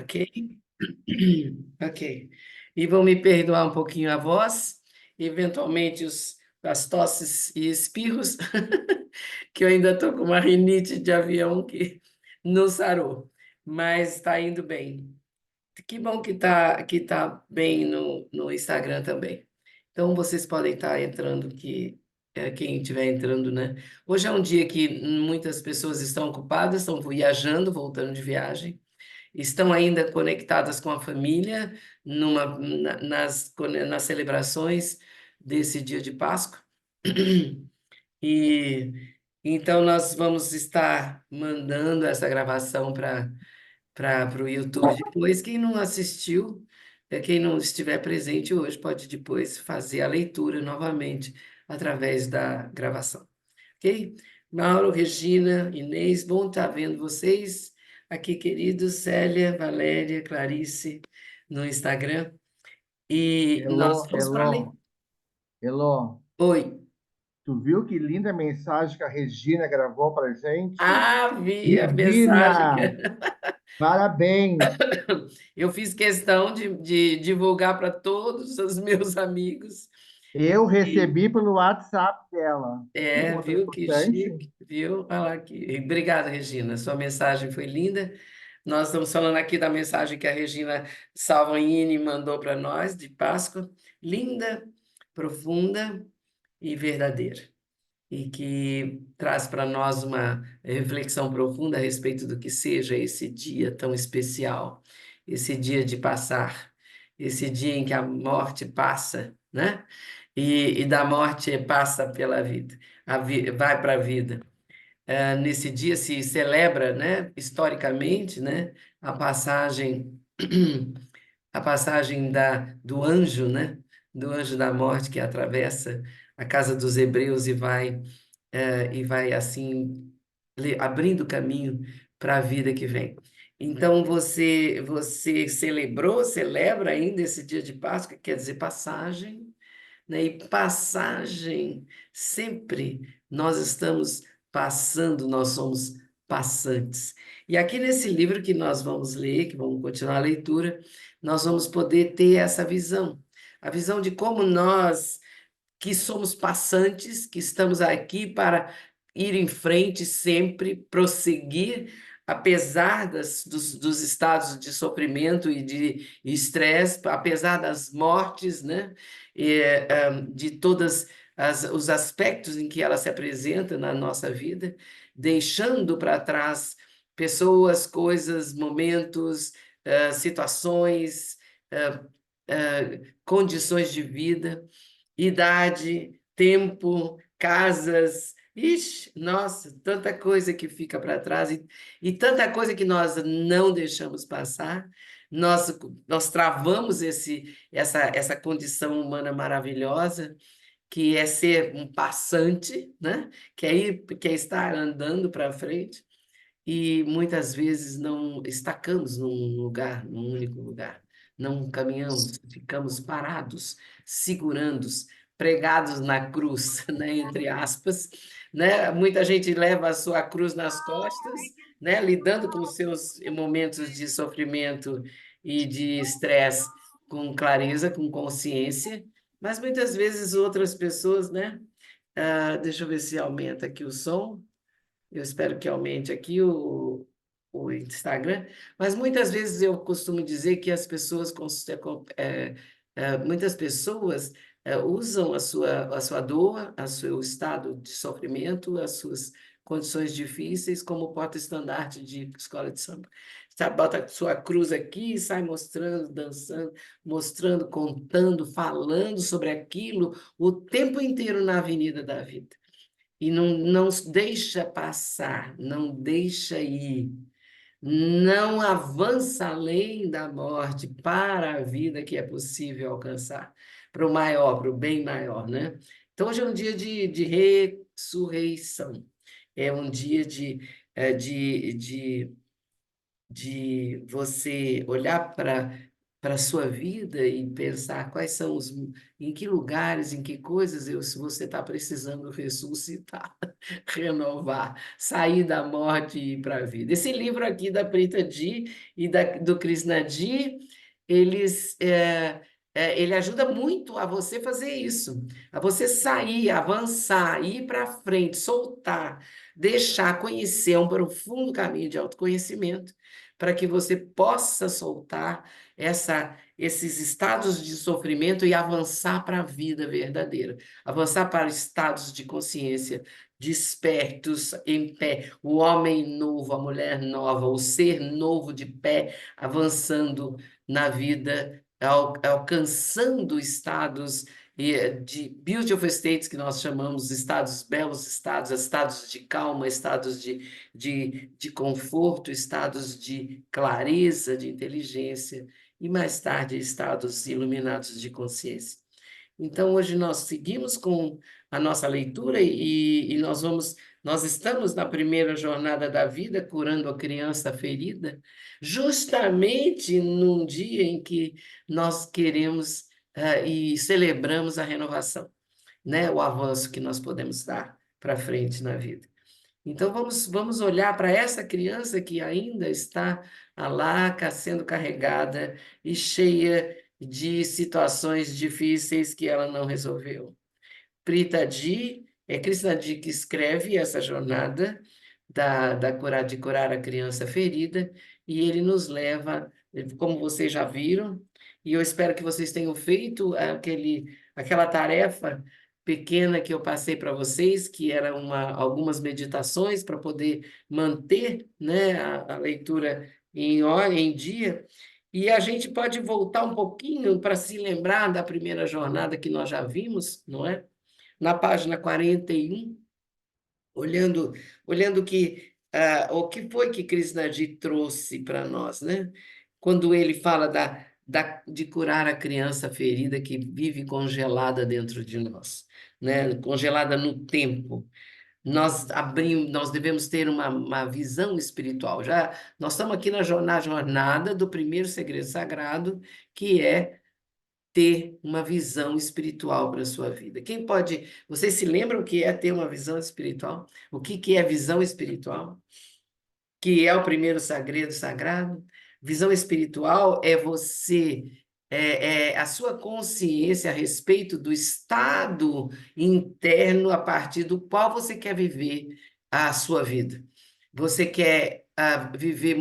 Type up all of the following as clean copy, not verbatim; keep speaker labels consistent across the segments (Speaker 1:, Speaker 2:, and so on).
Speaker 1: Ok? Ok. E vão me perdoar um pouquinho a voz, eventualmente as tosses e espirros, que eu ainda estou com uma rinite de avião que não sarou, mas está indo bem. Que bom que tá bem no Instagram também. Então, vocês podem estar entrando, quem estiver entrando, né? Hoje é um dia que muitas pessoas estão ocupadas, estão viajando, voltando de viagem, estão ainda conectadas com a família nas celebrações desse dia de Páscoa. E então nós vamos estar mandando essa gravação para o YouTube depois. Quem não assistiu, quem não estiver presente hoje, pode depois fazer a leitura novamente através da gravação. Ok? Mauro, Regina, Inês, bom estar vendo vocês aqui, queridos, Célia, Valéria, Clarice, no Instagram. E nós
Speaker 2: Elô,
Speaker 1: vamos para a leitura.
Speaker 2: Elô, Elô,
Speaker 1: Oi.
Speaker 2: tu viu que linda mensagem que a Regina gravou pra gente?
Speaker 1: Ah, vi a mensagem.
Speaker 2: Regina, parabéns!
Speaker 1: Eu fiz questão de divulgar para todos os meus amigos.
Speaker 2: Eu
Speaker 1: E,
Speaker 2: recebi pelo WhatsApp dela. Viu como eu sou
Speaker 1: viu que
Speaker 2: importante?
Speaker 1: chique, viu? Olha lá aqui. Obrigada, Regina. Sua mensagem foi linda. Nós estamos falando aqui da mensagem que a Regina Salvagnini mandou para nós, de Páscoa. Linda, profunda e verdadeira. E que traz para nós uma reflexão profunda a respeito do que seja esse dia tão especial, esse dia de passar, esse dia em que a morte passa, né? E da morte passa pela vida, vai para a vida. Nesse dia se celebra, né, historicamente, né, a passagem, a passagem do anjo, né, do anjo da morte que atravessa a casa dos hebreus e vai assim abrindo caminho para a vida que vem. Então você celebra ainda esse dia de Páscoa, quer dizer passagem, né? E passagem, sempre nós estamos passando, nós somos passantes. E aqui nesse livro que nós vamos ler, que vamos continuar a leitura, nós vamos poder ter essa visão, a visão de como nós que somos passantes, que estamos aqui para ir em frente sempre, prosseguir, apesar dos estados de sofrimento e de estresse, apesar das mortes, né? De todos os aspectos em que ela se apresenta na nossa vida, deixando para trás pessoas, coisas, momentos, situações, condições de vida, idade, tempo, casas. Ixi, nossa, tanta coisa que fica para trás e tanta coisa que nós não deixamos passar. Nós travamos essa condição humana maravilhosa, que é ser um passante, né? Quer estar andando para frente e muitas vezes não estacamos num lugar, num único lugar. Não caminhamos, ficamos parados, segurando, pregados na cruz, né, entre aspas, né? Muita gente leva a sua cruz nas costas, né, lidando com os seus momentos de sofrimento e de estresse com clareza, com consciência, mas muitas vezes outras pessoas, né? Deixa eu ver se aumenta aqui o som. Eu espero que aumente aqui o Instagram, mas muitas vezes eu costumo dizer que as pessoas, muitas pessoas usam a sua dor, o seu estado de sofrimento, as suas condições difíceis como porta-estandarte de escola de samba. Sabe, bota a sua cruz aqui e sai mostrando, dançando, mostrando, contando, falando sobre aquilo o tempo inteiro na avenida da vida. E não deixa passar, não deixa ir, não avança além da morte para a vida que é possível alcançar, para o maior, para o bem maior, né? Então, hoje é um dia de ressurreição, é um dia de você olhar para a sua vida e pensar quais são em que lugares, em que coisas se você está precisando ressuscitar, renovar, sair da morte e ir para a vida. Esse livro aqui da Prita Di e do Krishna Di, ele ajuda muito a você fazer isso, a você sair, avançar, ir para frente, soltar, deixar conhecer um profundo caminho de autoconhecimento, para que você possa soltar esses estados de sofrimento e avançar para a vida verdadeira, avançar para estados de consciência despertos, em pé, o homem novo, a mulher nova, o ser novo de pé, avançando na vida, alcançando estados de beautiful states, que nós chamamos estados, belos estados, estados de calma, estados de conforto, estados de clareza, de inteligência, e mais tarde estados iluminados de consciência. Então, hoje nós seguimos com a nossa leitura e nós estamos na primeira jornada da vida, curando a criança ferida, justamente num dia em que nós queremos e celebramos a renovação, né? O avanço que nós podemos dar para frente na vida. Então, vamos olhar para essa criança que ainda está lá sendo carregada e cheia de situações difíceis que ela não resolveu. Prita Di, é Krishna Di que escreve essa jornada de curar a criança ferida, e ele nos leva, como vocês já viram, e eu espero que vocês tenham feito aquela tarefa pequena que eu passei para vocês, que era algumas meditações para poder manter, né, a leitura em dia. E a gente pode voltar um pouquinho para se lembrar da primeira jornada que nós já vimos, não é? Na página 41, olhando, o que foi que Krishnadi trouxe para nós, né? Quando ele fala de curar a criança ferida que vive congelada dentro de nós, né? Congelada no tempo. Nós devemos ter uma visão espiritual. Nós estamos aqui na jornada do primeiro segredo sagrado, que é ter uma visão espiritual para a sua vida. Quem pode. Vocês se lembram o que é ter uma visão espiritual? O que é visão espiritual? Que é o primeiro segredo sagrado? Visão espiritual é a sua consciência a respeito do estado interno a partir do qual você quer viver a sua vida. Você quer viver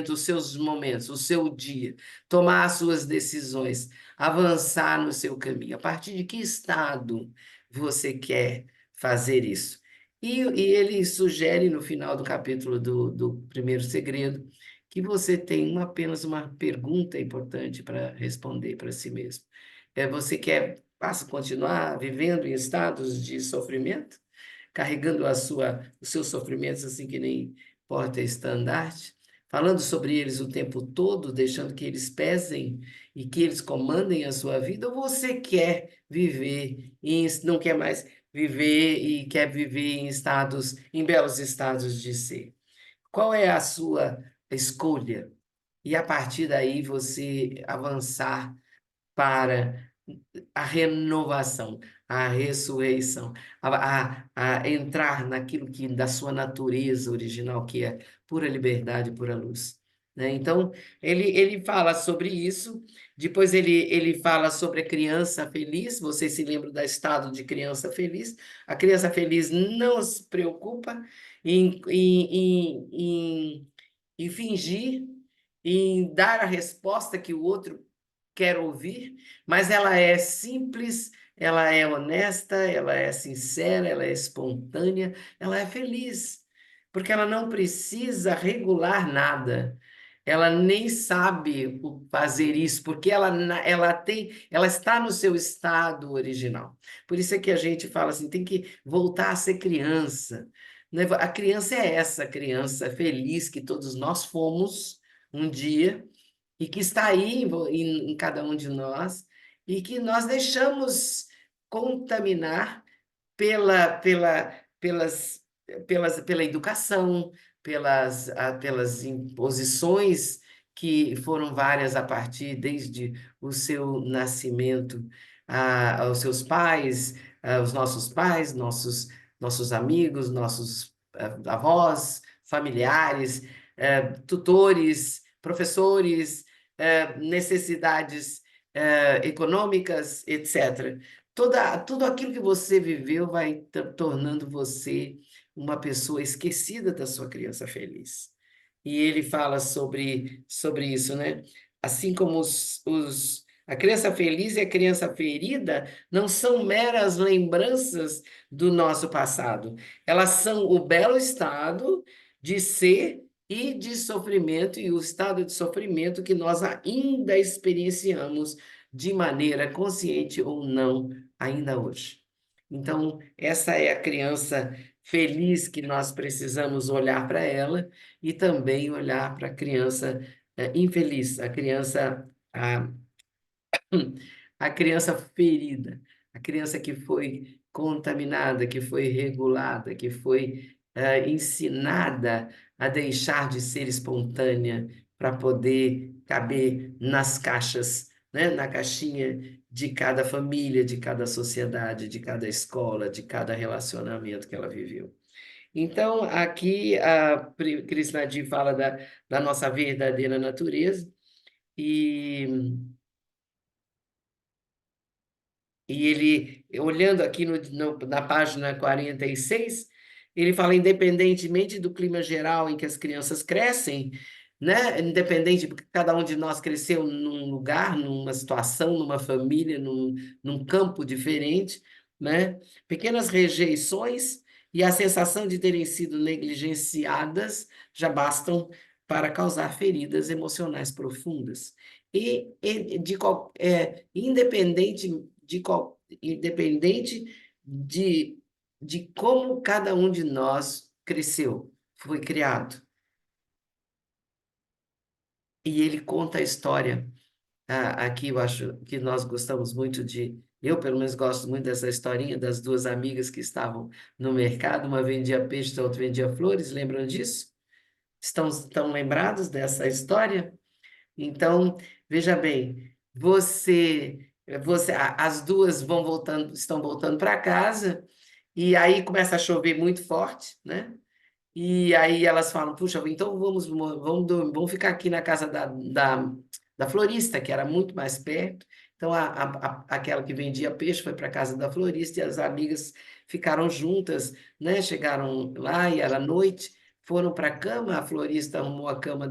Speaker 1: os seus momentos, o seu dia, tomar as suas decisões, avançar no seu caminho. A partir de que estado você quer fazer isso? E ele sugere no final do capítulo do primeiro segredo que você tem apenas uma pergunta importante para responder para si mesmo. Você quer continuar vivendo em estados de sofrimento? Carregando os seus sofrimentos assim que nem porta-estandarte, falando sobre eles o tempo todo, deixando que eles pesem e que eles comandem a sua vida, ou você quer viver não quer mais viver e quer viver em belos estados de ser? Qual é a sua escolha? E a partir daí você avançar para a renovação, a ressurreição, a entrar naquilo que da sua natureza original, que é pura liberdade, pura luz. Né? Então, ele fala sobre isso, depois ele fala sobre a criança feliz, você se lembra do estado de criança feliz? A criança feliz não se preocupa em fingir, em dar a resposta que o outro quer ouvir, mas ela é simples, ela é honesta, ela é sincera, ela é espontânea, ela é feliz, porque ela não precisa regular nada. Ela nem sabe fazer isso, porque ela está no seu estado original. Por isso é que a gente fala assim, tem que voltar a ser criança. Né? A criança é essa criança feliz que todos nós fomos um dia, e que está aí em cada um de nós, e que nós deixamos contaminar pela, pela, pela educação, pelas imposições que foram várias a partir desde o seu nascimento, aos seus pais, os nossos pais, nossos amigos, nossos avós, familiares, tutores, professores, necessidades econômicas, etc. Tudo aquilo que você viveu vai tornando você uma pessoa esquecida da sua criança feliz. E ele fala sobre isso, né? Assim como a criança feliz e a criança ferida não são meras lembranças do nosso passado, elas são o belo estado de ser e de sofrimento, e o estado de sofrimento que nós ainda experienciamos de maneira consciente ou não, ainda hoje. Então, essa é a criança feliz que nós precisamos olhar para ela e também olhar para a criança infeliz, a criança ferida, a criança que foi contaminada, que foi regulada, que foi ensinada a deixar de ser espontânea para poder caber nas caixas, né? Na caixinha de cada família, de cada sociedade, de cada escola, de cada relacionamento que ela viveu. Então, aqui a Krishnadi fala da nossa verdadeira natureza, e, e ele, olhando aqui na página 46, ele fala, independentemente do clima geral em que as crianças crescem, né? Independente, porque cada um de nós cresceu num lugar, numa situação, numa família, num campo diferente, né? Pequenas rejeições e a sensação de terem sido negligenciadas já bastam para causar feridas emocionais profundas. Independente independente de como cada um de nós cresceu, foi criado. E ele conta a história. Aqui eu acho que nós gostamos muito eu pelo menos gosto muito dessa historinha das duas amigas que estavam no mercado, uma vendia peixe, a outra vendia flores, lembram disso? Estão lembrados dessa história? Então, veja bem, as duas estão voltando para casa, e aí começa a chover muito forte, né? E aí elas falam, puxa, então vamos ficar aqui na casa da florista, que era muito mais perto. Então, aquela que vendia peixe foi para a casa da florista e as amigas ficaram juntas, né? Chegaram lá e era noite, foram para a cama, a florista arrumou a cama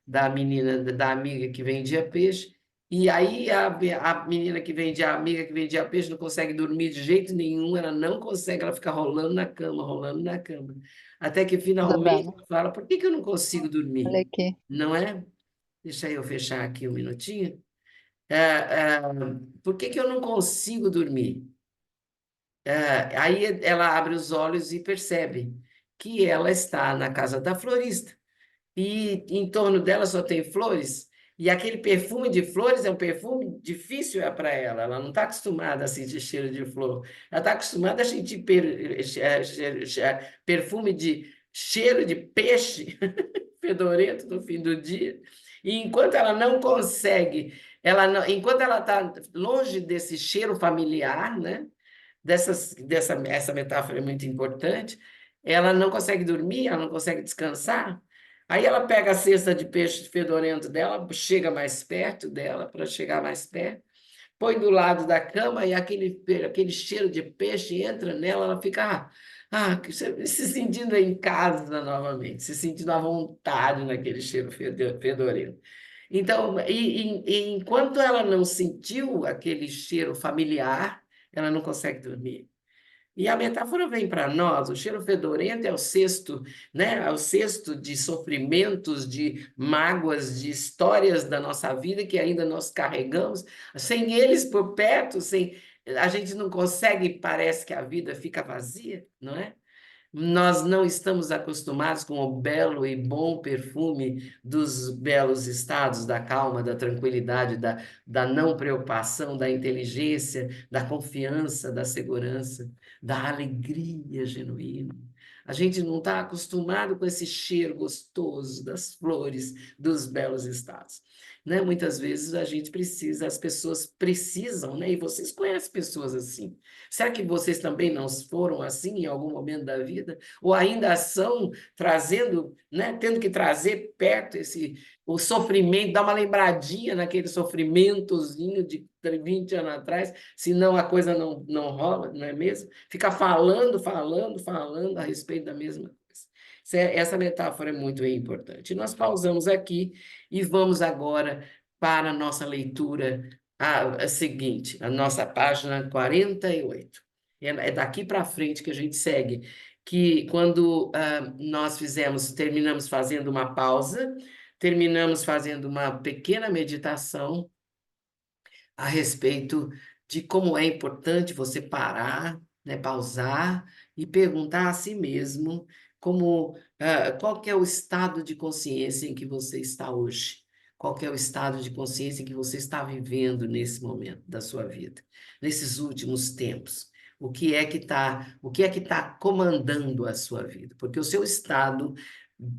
Speaker 1: da menina, da amiga que vendia peixe, e aí a menina que vendia, a amiga que vendia peixe não consegue dormir de jeito nenhum, ela não consegue, ela fica rolando na cama, rolando na cama. Até que finalmente
Speaker 3: Isabela,
Speaker 1: fala, por que que eu não consigo
Speaker 3: olha
Speaker 1: dormir?
Speaker 3: aqui.
Speaker 1: Não é? Deixa eu fechar aqui um minutinho. É, é, por que que eu não consigo dormir? Aí ela abre os olhos e percebe que ela está na casa da florista e em torno dela só tem flores, e aquele perfume de flores é um perfume difícil para ela. Ela não está acostumada a sentir cheiro de flor, ela está acostumada a sentir perfume de cheiro de peixe fedorento no fim do dia. E enquanto ela não consegue, enquanto ela está longe desse cheiro familiar, né? Essa metáfora é muito importante. Ela não consegue dormir, ela não consegue descansar. Aí ela pega a cesta de peixe fedorento dela, chega mais perto dela, para chegar mais perto, põe do lado da cama e aquele cheiro de peixe entra nela, ela fica se sentindo em casa novamente, se sentindo à vontade naquele cheiro fedorento. Então, e enquanto ela não sentiu aquele cheiro familiar, ela não consegue dormir. E a metáfora vem para nós, o cheiro fedorento é o cesto, né? É o cesto de sofrimentos, de mágoas, de histórias da nossa vida que ainda nós carregamos. Sem eles por perto, a gente não consegue, parece que a vida fica vazia, não é? Nós não estamos acostumados com o belo e bom perfume dos belos estados da calma, da tranquilidade, da não preocupação, da inteligência, da confiança, da segurança, da alegria genuína. A gente não está acostumado com esse cheiro gostoso das flores dos belos estados. Né? Muitas vezes a gente precisa, as pessoas precisam, né? E vocês conhecem pessoas assim. Será que vocês também não foram assim em algum momento da vida? Ou ainda são trazendo, né? Tendo que trazer perto o sofrimento, dar uma lembradinha naquele sofrimentozinho de 20 anos atrás, senão a coisa não rola, não é mesmo? Fica falando a respeito da mesma coisa. Essa metáfora é muito importante. Nós pausamos aqui e vamos agora para a nossa leitura a seguinte, a nossa página 48. É daqui para frente que a gente segue, que quando nós terminamos fazendo uma pausa, terminamos fazendo uma pequena meditação a respeito de como é importante você parar, né, pausar e perguntar a si mesmo qual que é o estado de consciência em que você está hoje. Qual que é o estado de consciência em que você está vivendo nesse momento da sua vida, nesses últimos tempos? O que é que está comandando a sua vida? Porque o seu estado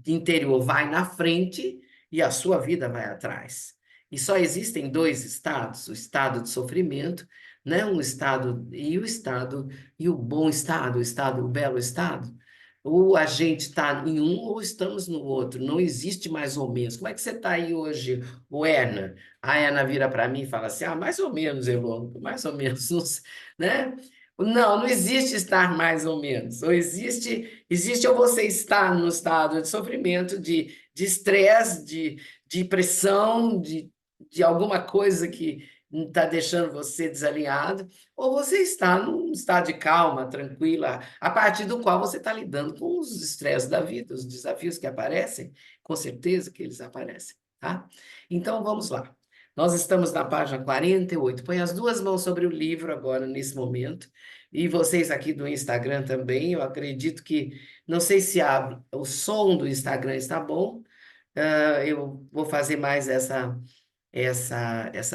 Speaker 1: interior vai na frente e a sua vida vai atrás. E só existem dois estados, o estado de sofrimento, né? Um estado e o bom estado, o belo estado. Ou a gente está em um ou estamos no outro, não existe mais ou menos. Como é que você está aí hoje, o Erna? A Erna vira para mim e fala assim: ah, mais ou menos, Elô, mais ou menos, não sei, né? Não existe estar mais ou menos. Ou existe ou você está no estado de sofrimento, de estresse, de pressão, de alguma coisa que está deixando você desalinhado, ou você está num estado de calma, tranquila, a partir do qual você está lidando com os estresses da vida, os desafios que aparecem, com certeza que eles aparecem, tá? Então vamos lá. Nós estamos na página 48. Põe as duas mãos sobre o livro agora, nesse momento. E vocês aqui do Instagram também, eu acredito que, não sei se o som do Instagram está bom, eu vou fazer mais essa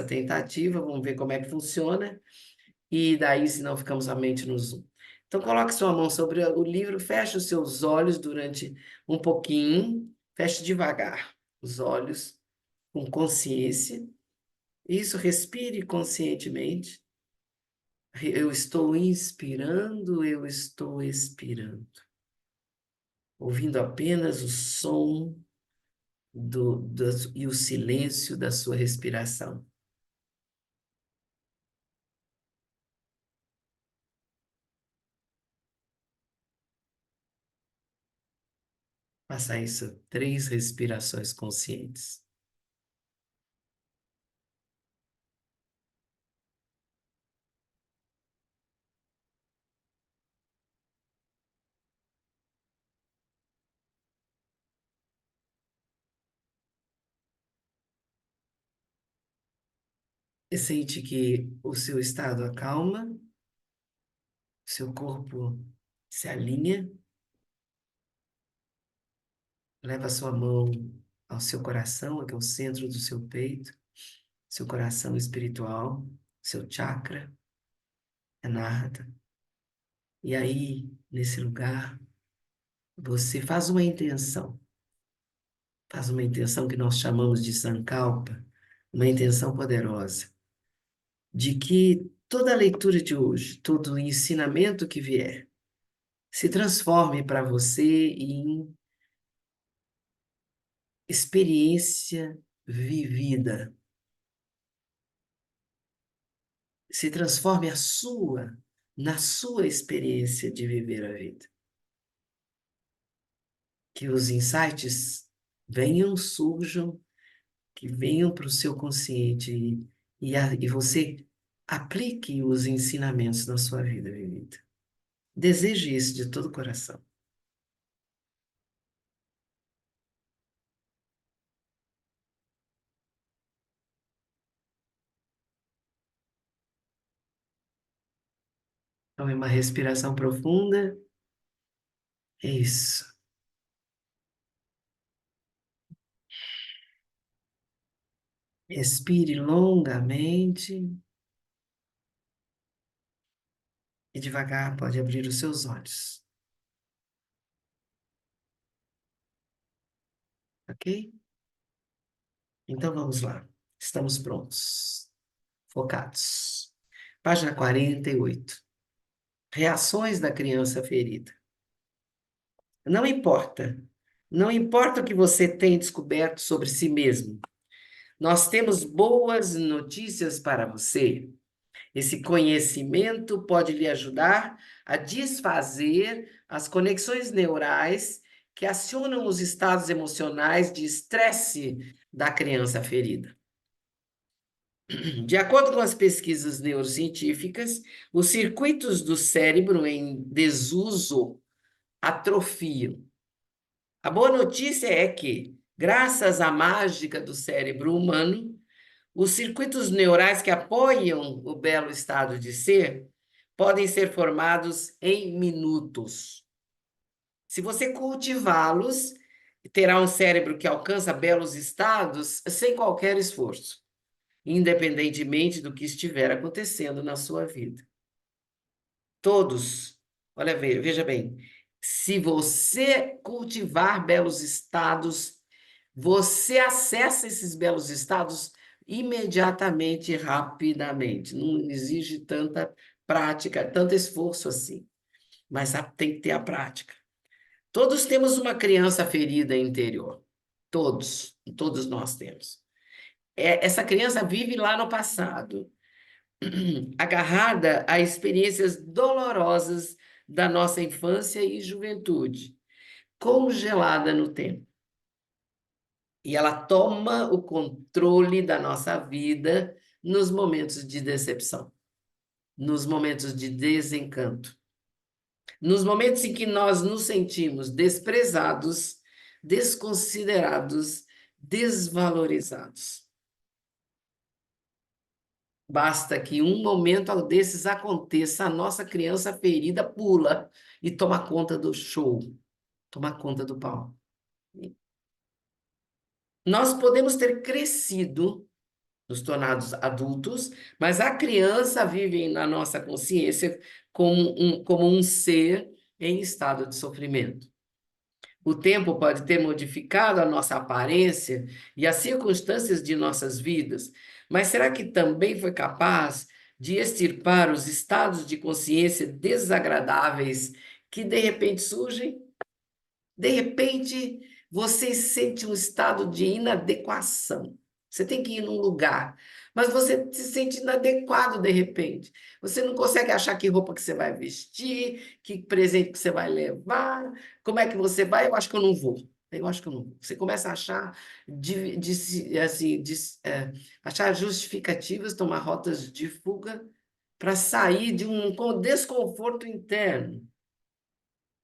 Speaker 1: tentativa, vamos ver como é que funciona, e daí, se não, ficamos somente no Zoom. Então, coloque sua mão sobre o livro, feche os seus olhos durante um pouquinho, feche devagar os olhos, com consciência. Isso, respire conscientemente. Eu estou inspirando, eu estou expirando, ouvindo apenas o som e o silêncio da sua respiração. Faça isso 3 respirações conscientes. E sente que o seu estado acalma, seu corpo se alinha, leva a sua mão ao seu coração, que é o centro do seu peito, seu coração espiritual, seu chakra, anahata. E aí, nesse lugar, você faz uma intenção que nós chamamos de sankalpa, uma intenção poderosa, de que toda a leitura de hoje, todo o ensinamento que vier, se transforme para você em experiência vivida. Se transforme na sua experiência de viver a vida. Que os insights surjam, que venham para o seu consciente e você aplique os ensinamentos na sua vida vivida. Deseje isso de todo o coração. Tome uma respiração profunda. Isso. Respire longamente e devagar pode abrir os seus olhos. Ok? Então vamos lá. Estamos prontos. Focados. Página 48. Reações da criança ferida. Não importa. Não importa o que você tem descoberto sobre si mesmo. Nós temos boas notícias para você. Esse conhecimento pode lhe ajudar a desfazer as conexões neurais que acionam os estados emocionais de estresse da criança ferida. De acordo com as pesquisas neurocientíficas, os circuitos do cérebro em desuso atrofiam. A boa notícia é que, graças à mágica do cérebro humano, os circuitos neurais que apoiam o belo estado de ser podem ser formados em minutos. Se você cultivá-los, terá um cérebro que alcança belos estados sem qualquer esforço, independentemente do que estiver acontecendo na sua vida. Todos, olha, veja bem, se você cultivar belos estados, você acessa esses belos estados imediatamente, rapidamente. Não exige tanta prática, tanto esforço assim, mas tem que ter a prática. Todos temos uma criança ferida interior. Todos nós temos. Essa criança vive lá no passado, agarrada a experiências dolorosas da nossa infância e juventude, congelada no tempo. E ela toma o controle da nossa vida nos momentos de decepção, nos momentos de desencanto, nos momentos em que nós nos sentimos desprezados, desconsiderados, desvalorizados. Basta que um momento desses aconteça, a nossa criança ferida pula e toma conta do show, toma conta do pau. Nós podemos ter crescido, nos tornados adultos, mas a criança vive na nossa consciência como um ser em estado de sofrimento. O tempo pode ter modificado a nossa aparência e as circunstâncias de nossas vidas, mas será que também foi capaz de extirpar os estados de consciência desagradáveis que de repente surgem? De repente, você sente um estado de inadequação. Você tem que ir num lugar, mas você se sente inadequado de repente. Você não consegue achar que roupa que você vai vestir, que presente que você vai levar, como é que você vai? Eu acho que eu não vou. Eu acho que eu não vou. Você começa a achar, achar justificativas, tomar rotas de fuga para sair de um desconforto interno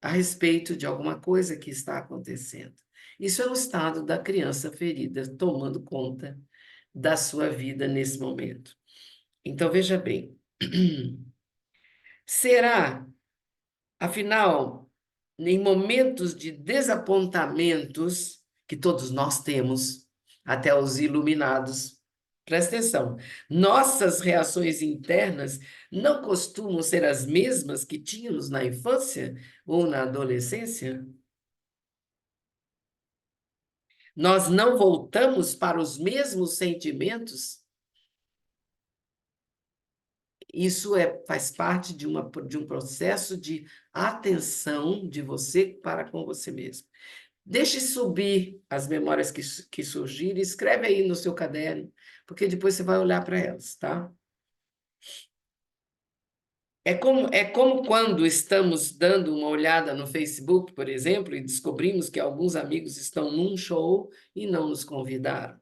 Speaker 1: a respeito de alguma coisa que está acontecendo. Isso é o estado da criança ferida tomando conta da sua vida nesse momento. Então, veja bem, será, afinal, em momentos de desapontamentos, que todos nós temos, até os iluminados, presta atenção, nossas reações internas não costumam ser as mesmas que tínhamos na infância ou na adolescência? Nós não voltamos para os mesmos sentimentos? Isso faz parte de um processo de atenção de você para com você mesmo. Deixe subir as memórias que surgirem, escreve aí no seu caderno, porque depois você vai olhar para elas, tá? É como quando estamos dando uma olhada no Facebook, por exemplo, e descobrimos que alguns amigos estão num show e não nos convidaram.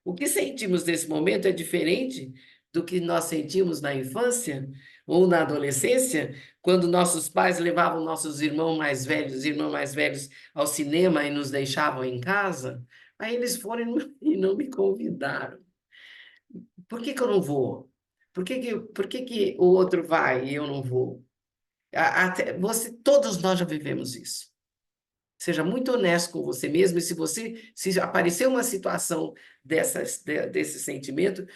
Speaker 1: O que sentimos nesse momento é diferente do que nós sentimos na infância ou na adolescência, quando nossos pais levavam nossos irmãos mais velhos ao cinema e nos deixavam em casa. Aí eles foram e não me convidaram. Por que que eu não vou? Por que que o outro vai e eu não vou? Todos nós já vivemos isso. Seja muito honesto com você mesmo, e se aparecer uma situação desse sentimento,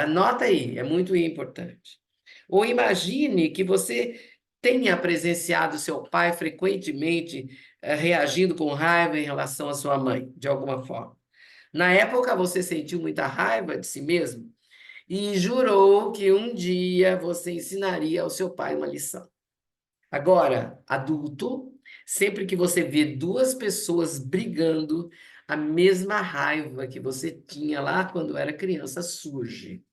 Speaker 1: anota aí, é muito importante. Ou imagine que você tenha presenciado seu pai frequentemente reagindo com raiva em relação à sua mãe, de alguma forma. Na época, você sentiu muita raiva de si mesmo e jurou que um dia você ensinaria ao seu pai uma lição. Agora, adulto, sempre que você vê duas pessoas brigando, a mesma raiva que você tinha lá quando era criança surge.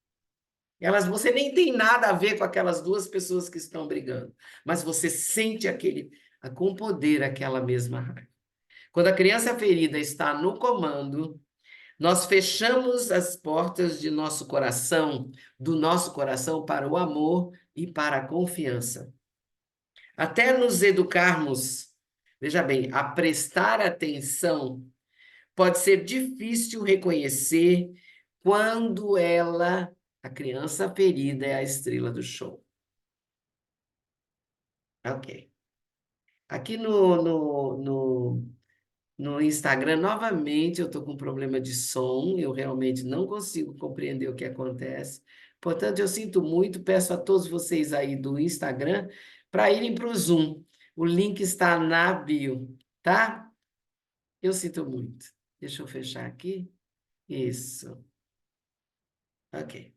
Speaker 1: Você nem tem nada a ver com aquelas duas pessoas que estão brigando, mas você sente com poder aquela mesma raiva. Quando a criança ferida está no comando, nós fechamos as portas de nosso coração, do nosso coração para o amor e para a confiança. Até nos educarmos, veja bem, a prestar atenção, pode ser difícil reconhecer quando a criança ferida, é a estrela do show. Ok. Aqui no Instagram, novamente, eu estou com problema de som, eu realmente não consigo compreender o que acontece. Portanto, eu sinto muito, peço a todos vocês aí do Instagram para irem para o Zoom. O link está na bio, tá? Eu sinto muito. Deixa eu fechar aqui. Isso. Ok.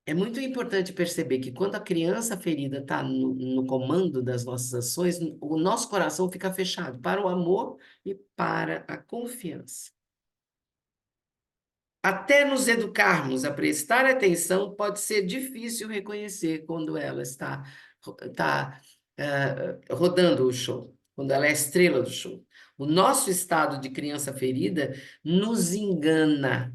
Speaker 1: É muito importante perceber que quando a criança ferida está no comando das nossas ações, o nosso coração fica fechado para o amor e para a confiança. Até nos educarmos a prestar atenção, pode ser difícil reconhecer quando ela está rodando o show, quando ela é a estrela do show. O nosso estado de criança ferida nos engana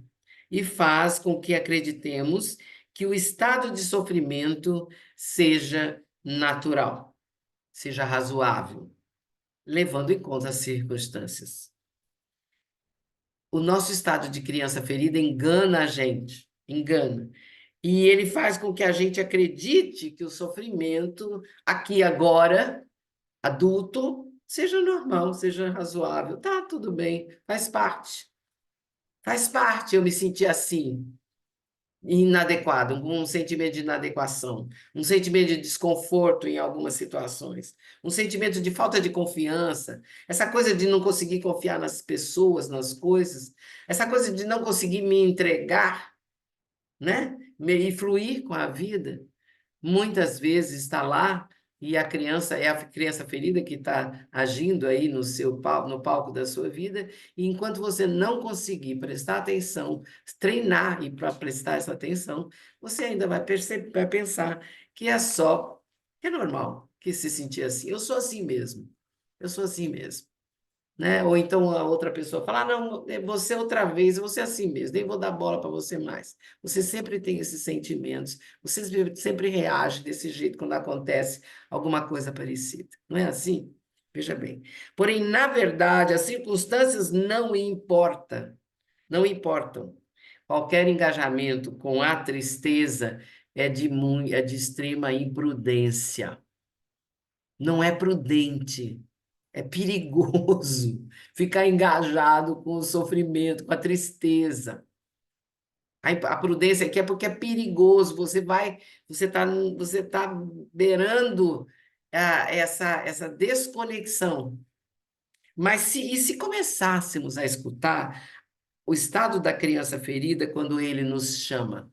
Speaker 1: e faz com que acreditemos que o estado de sofrimento seja natural, seja razoável, levando em conta as circunstâncias. O nosso estado de criança ferida engana a gente, engana. E ele faz com que a gente acredite que o sofrimento, aqui agora, adulto, seja normal, seja razoável. Tá, tudo bem, faz parte. Faz parte eu me sentir assim, inadequado, um sentimento de inadequação, um sentimento de desconforto em algumas situações, um sentimento de falta de confiança, essa coisa de não conseguir confiar nas pessoas, nas coisas, essa coisa de não conseguir me entregar, né? E fluir com a vida. Muitas vezes está lá e a criança é a criança ferida que está agindo aí no palco da sua vida, e enquanto você não conseguir prestar atenção, treinar e para prestar essa atenção, você ainda vai perceber, vai pensar que é normal que se sentir assim. Eu sou assim mesmo. Eu sou assim mesmo. Né? Ou então a outra pessoa fala, não, você outra vez, você é assim mesmo, nem vou dar bola para você mais. Você sempre tem esses sentimentos, você sempre reage desse jeito quando acontece alguma coisa parecida. Não é assim? Veja bem. Porém, na verdade, as circunstâncias não importam, não importam. Qualquer engajamento com a tristeza é de extrema imprudência. Não é prudente. É perigoso ficar engajado com o sofrimento, com a tristeza. A prudência aqui é porque é perigoso. Você tá beirando essa desconexão. Mas se começássemos a escutar o estado da criança ferida quando ele nos chama,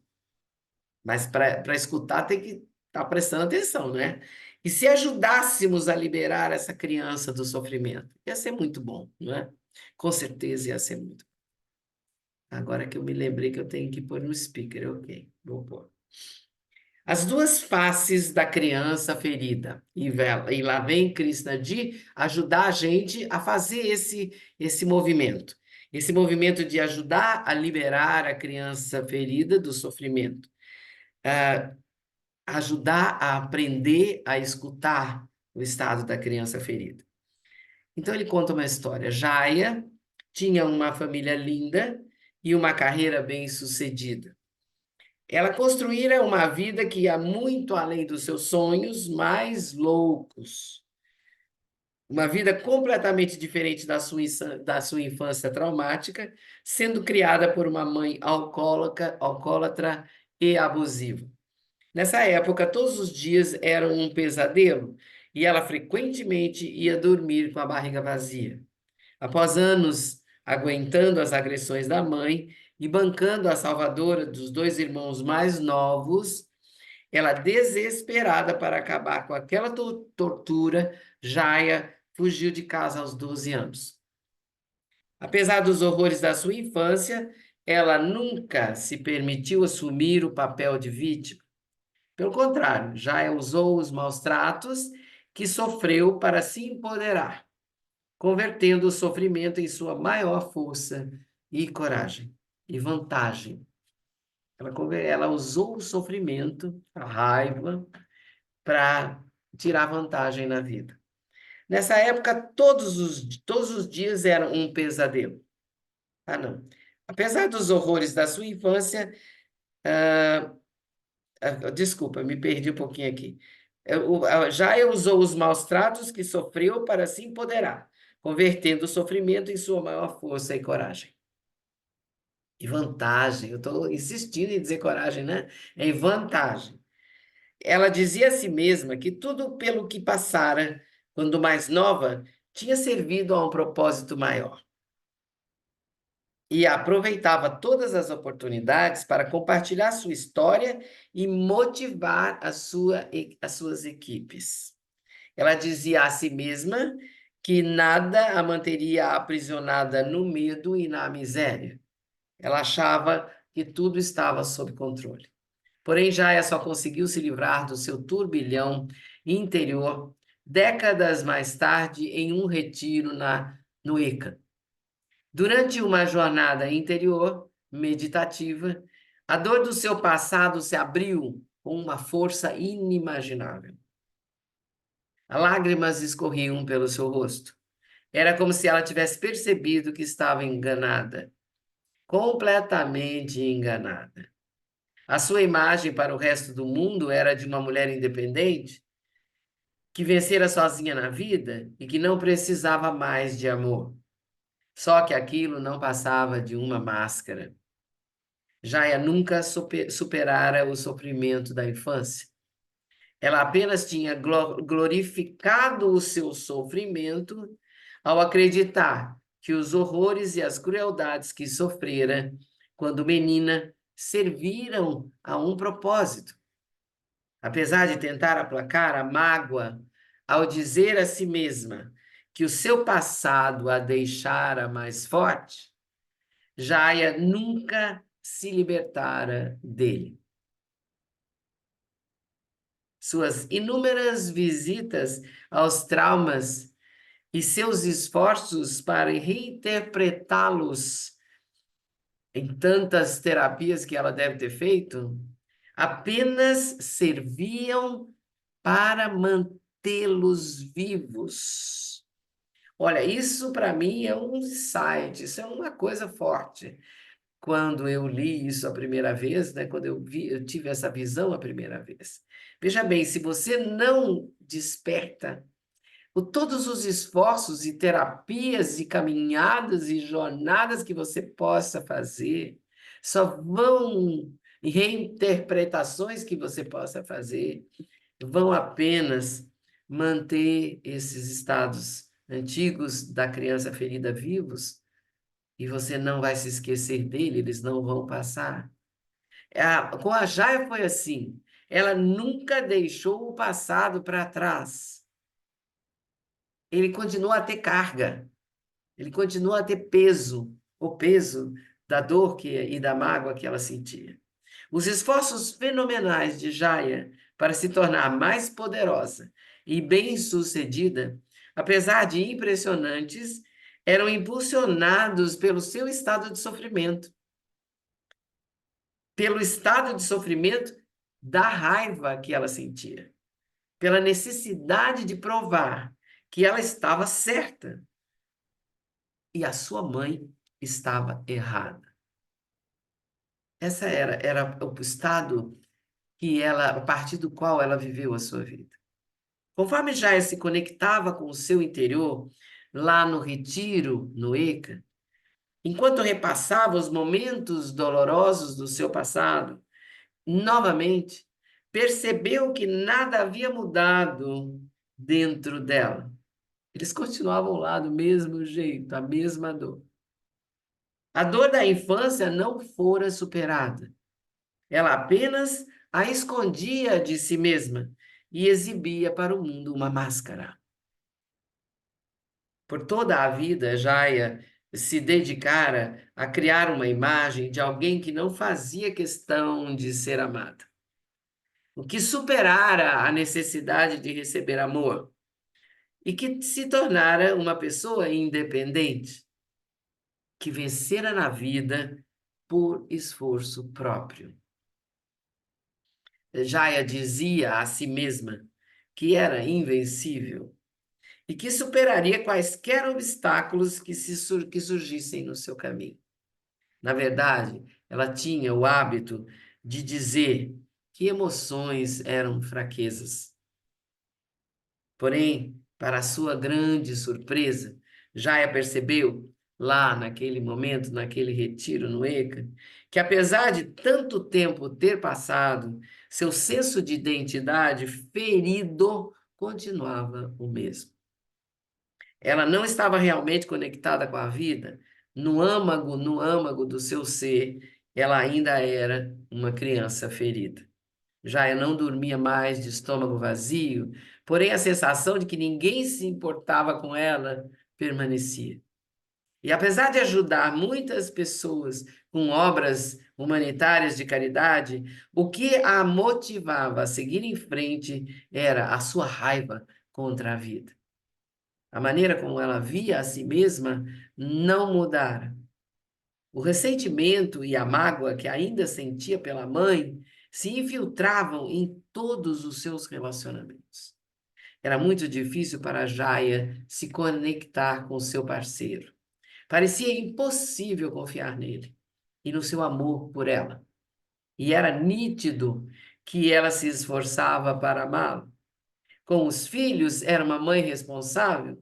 Speaker 1: mas para escutar tem que estar prestando atenção, né? E se ajudássemos a liberar essa criança do sofrimento, ia ser muito bom, não é? Com certeza ia ser muito. Agora que eu me lembrei que eu tenho que pôr no speaker, ok, vou pôr. As duas faces da criança ferida. E lá vem Krishna de ajudar a gente a fazer esse movimento. Esse movimento de ajudar a liberar a criança ferida do sofrimento. Ajudar a aprender a escutar o estado da criança ferida. Então ele conta uma história. Jaya tinha uma família linda e uma carreira bem-sucedida. Ela construíra uma vida que ia muito além dos seus sonhos mais loucos. uma vida completamente diferente da sua infância traumática, sendo criada por uma mãe alcoólatra e abusiva. Nessa época, todos os dias eram um pesadelo e ela frequentemente ia dormir com a barriga vazia. Após anos aguentando as agressões da mãe e bancando a salvadora dos dois irmãos mais novos, ela, desesperada para acabar com aquela tortura, Jaya fugiu de casa aos 12 anos. Apesar dos horrores da sua infância, ela nunca se permitiu assumir o papel de vítima. Pelo contrário, Jaya usou os maus tratos que sofreu para se empoderar, convertendo o sofrimento em sua maior força e coragem e vantagem. Ela usou o sofrimento, a raiva, para tirar vantagem na vida. Nessa época, todos os dias eram um pesadelo. Ah, não. Apesar dos horrores da sua infância, desculpa, me perdi um pouquinho aqui. Jaya usou os maus tratos que sofreu para se empoderar, convertendo o sofrimento em sua maior força e coragem. E vantagem, eu estou insistindo em dizer coragem, né? É em vantagem. Ela dizia a si mesma que tudo pelo que passara, quando mais nova, tinha servido a um propósito maior. E aproveitava todas as oportunidades para compartilhar sua história e motivar as suas equipes. Ela dizia a si mesma que nada a manteria aprisionada no medo e na miséria. Ela achava que tudo estava sob controle. Porém, Jaya só conseguiu se livrar do seu turbilhão interior décadas mais tarde em um retiro no ECA. Durante uma jornada interior meditativa, a dor do seu passado se abriu com uma força inimaginável. Lágrimas escorriam pelo seu rosto. Era como se ela tivesse percebido que estava enganada, completamente enganada. A sua imagem para o resto do mundo era de uma mulher independente que vencera sozinha na vida e que não precisava mais de amor. Só que aquilo não passava de uma máscara. Jaya nunca superara o sofrimento da infância. Ela apenas tinha glorificado o seu sofrimento ao acreditar que os horrores e as crueldades que sofrera quando menina serviram a um propósito. Apesar de tentar aplacar a mágoa ao dizer a si mesma que o seu passado a deixara mais forte, Jaya nunca se libertara dele. Suas inúmeras visitas aos traumas e seus esforços para reinterpretá-los em tantas terapias que ela deve ter feito, apenas serviam para mantê-los vivos. Olha, isso para mim é um insight, isso é uma coisa forte. Quando eu li isso a primeira vez, né, quando eu tive essa visão a primeira vez. Veja bem, se você não desperta todos os esforços e terapias e caminhadas e jornadas que você possa fazer, só vão, e reinterpretações que você possa fazer, vão apenas manter esses estados antigos da criança ferida vivos, e você não vai se esquecer dele, eles não vão passar. Com a Jaya foi assim, ela nunca deixou o passado para trás. Ele continua a ter carga, ele continua a ter peso, o peso da dor e da mágoa que ela sentia. Os esforços fenomenais de Jaya para se tornar mais poderosa e bem-sucedida, apesar de impressionantes, eram impulsionados pelo seu estado de sofrimento, pelo estado de sofrimento da raiva que ela sentia, pela necessidade de provar que ela estava certa e a sua mãe estava errada. Essa era o estado que ela, a partir do qual ela viveu a sua vida. Conforme Jaya se conectava com o seu interior, lá no retiro, no ECA, enquanto repassava os momentos dolorosos do seu passado, novamente percebeu que nada havia mudado dentro dela. Eles continuavam lá do mesmo jeito, a mesma dor. A dor da infância não fora superada. Ela apenas a escondia de si mesma e exibia para o mundo uma máscara. Por toda a vida, Jaya se dedicara a criar uma imagem de alguém que não fazia questão de ser amada, o que superara a necessidade de receber amor e que se tornara uma pessoa independente, que vencera na vida por esforço próprio. Jaya dizia a si mesma que era invencível e que superaria quaisquer obstáculos que surgissem no seu caminho. Na verdade, ela tinha o hábito de dizer que emoções eram fraquezas. Porém, para a sua grande surpresa, Jaya percebeu, lá naquele momento, naquele retiro no ECA, que apesar de tanto tempo ter passado, seu senso de identidade ferido continuava o mesmo. Ela não estava realmente conectada com a vida, no âmago do seu ser, ela ainda era uma criança ferida. Já eu não dormia mais de estômago vazio, porém a sensação de que ninguém se importava com ela permanecia. E apesar de ajudar muitas pessoas com obras humanitárias de caridade, o que a motivava a seguir em frente era a sua raiva contra a vida. A maneira como ela via a si mesma não mudara. O ressentimento e a mágoa que ainda sentia pela mãe se infiltravam em todos os seus relacionamentos. Era muito difícil para a Jaya se conectar com seu parceiro. Parecia impossível confiar nele e no seu amor por ela. E era nítido que ela se esforçava para amá-lo. Com os filhos, era uma mãe responsável,